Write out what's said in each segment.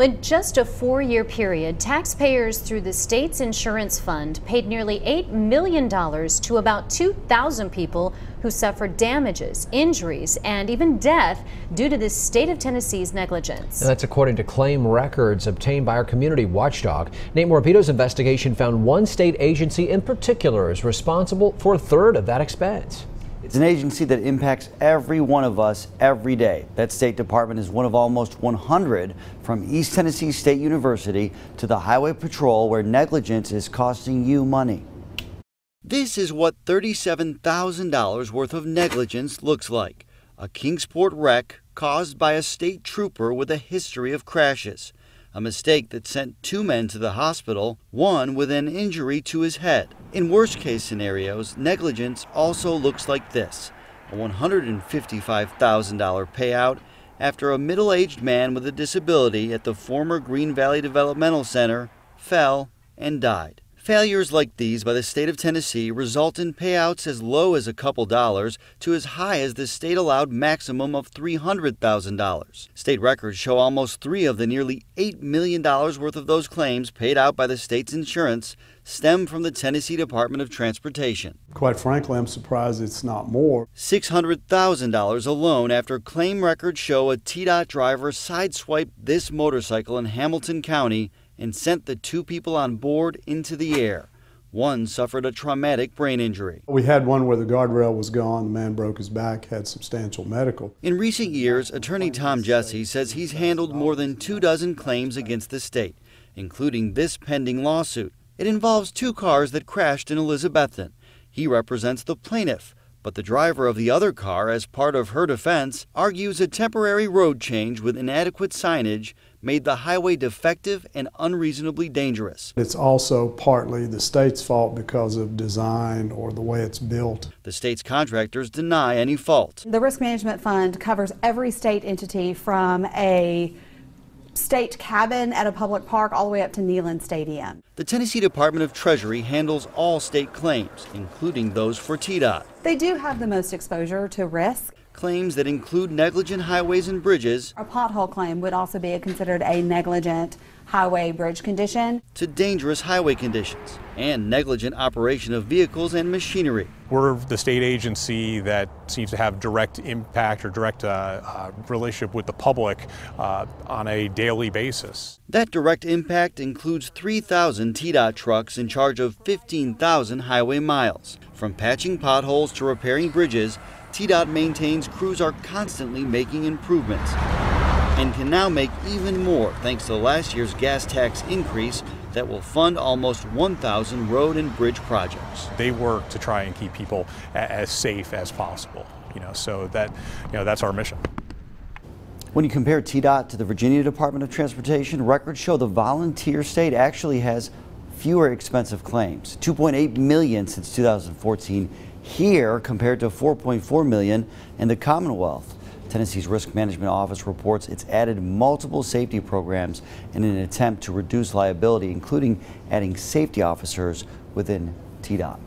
In just a 4-year period, taxpayers through the state's insurance fund paid nearly $8 million to about 2,000 people who suffered damages, injuries, and even death due to the state of Tennessee's negligence. And that's according to claim records obtained by our community watchdog. Nate Morabito's investigation found one state agency in particular is responsible for a third of that expense. It's an agency that impacts every one of us every day. That State Department is one of almost 100, from East Tennessee State University to the Highway Patrol, where negligence is costing you money. This is what $37,000 worth of negligence looks like. A Kingsport wreck caused by a state trooper with a history of crashes. A mistake that sent 2 men to the hospital, one with an injury to his head. In worst-case scenarios, negligence also looks like this: a $155,000 payout after a middle-aged man with a disability at the former Greene Valley Developmental Center fell and died. Failures like these by the state of Tennessee result in payouts as low as a couple dollars to as high as the state-allowed maximum of $300,000. State records show almost 3 of the nearly $8 million worth of those claims paid out by the state's insurance stem from the Tennessee Department of Transportation. Quite frankly, I'm surprised it's not more. $600,000 alone after claim records show a TDOT driver sideswiped this motorcycle in Hamilton County and sent the 2 people on board into the air. One suffered a traumatic brain injury. We had one where the guardrail was gone, the man broke his back, had substantial medical. In recent years, attorney Tom Jesse says he's handled more than 24 claims against the state, including this pending lawsuit. It involves 2 cars that crashed in Elizabethton. He represents the plaintiff, but the driver of the other car, as part of her defense, argues a temporary road change with inadequate signage made the highway defective and unreasonably dangerous. It's also partly the state's fault because of design or the way it's built. The state's contractors deny any fault. The Risk Management Fund covers every state entity from a state cabin at a public park all the way up to Neyland Stadium. The Tennessee Department of Treasury handles all state claims, including those for TDOT. They do have the most exposure to risk. Claims that include negligent highways and bridges. A pothole claim would also be considered a negligent highway bridge condition. To dangerous highway conditions and negligent operation of vehicles and machinery. We're the state agency that seems to have direct impact or direct relationship with the public on a daily basis. That direct impact includes 3,000 TDOT trucks in charge of 15,000 highway miles. From patching potholes to repairing bridges, TDOT maintains crews are constantly making improvements and can now make even more thanks to last year's gas tax increase that will fund almost 1,000 road and bridge projects. They work to try and keep people as safe as possible, so that, that's our mission. When you compare TDOT to the Virginia Department of Transportation, records show the volunteer state actually has fewer expensive claims, $2.8 million since 2014 here compared to $4.4 million in the Commonwealth. Tennessee's Risk Management Office reports it's added multiple safety programs in an attempt to reduce liability, including adding safety officers within TDOT.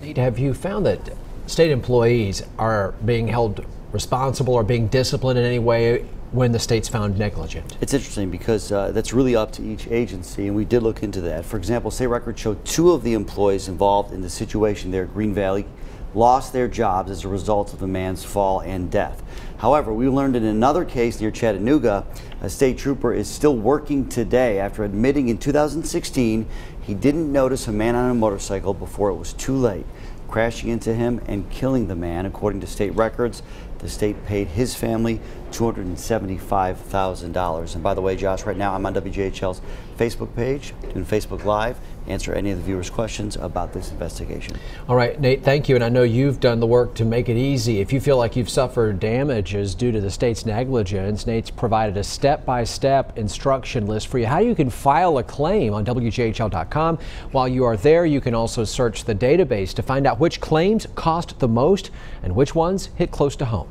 Nate, have you found that state employees are being held responsible or being disciplined in any way when the state's found negligent? It's interesting because that's really up to each agency, and we did look into that. For example, state records show 2 of the employees involved in the situation there at Greene Valley lost their jobs as a result of the man's fall and death. However, we learned in another case near Chattanooga, a state trooper is still working today after admitting in 2016 he didn't notice a man on a motorcycle before it was too late, crashing into him and killing the man. According to state records, the state paid his family $275,000. And by the way, Josh, right now I'm on WJHL's Facebook page, doing Facebook Live, answer any of the viewers' questions about this investigation. All right, Nate, thank you. And I know you've done the work to make it easy. If you feel like you've suffered damages due to the state's negligence, Nate's provided a step-by-step instruction list for you how you can file a claim on WJHL.com. While you are there, you can also search the database to find out which claims cost the most and which ones hit close to home.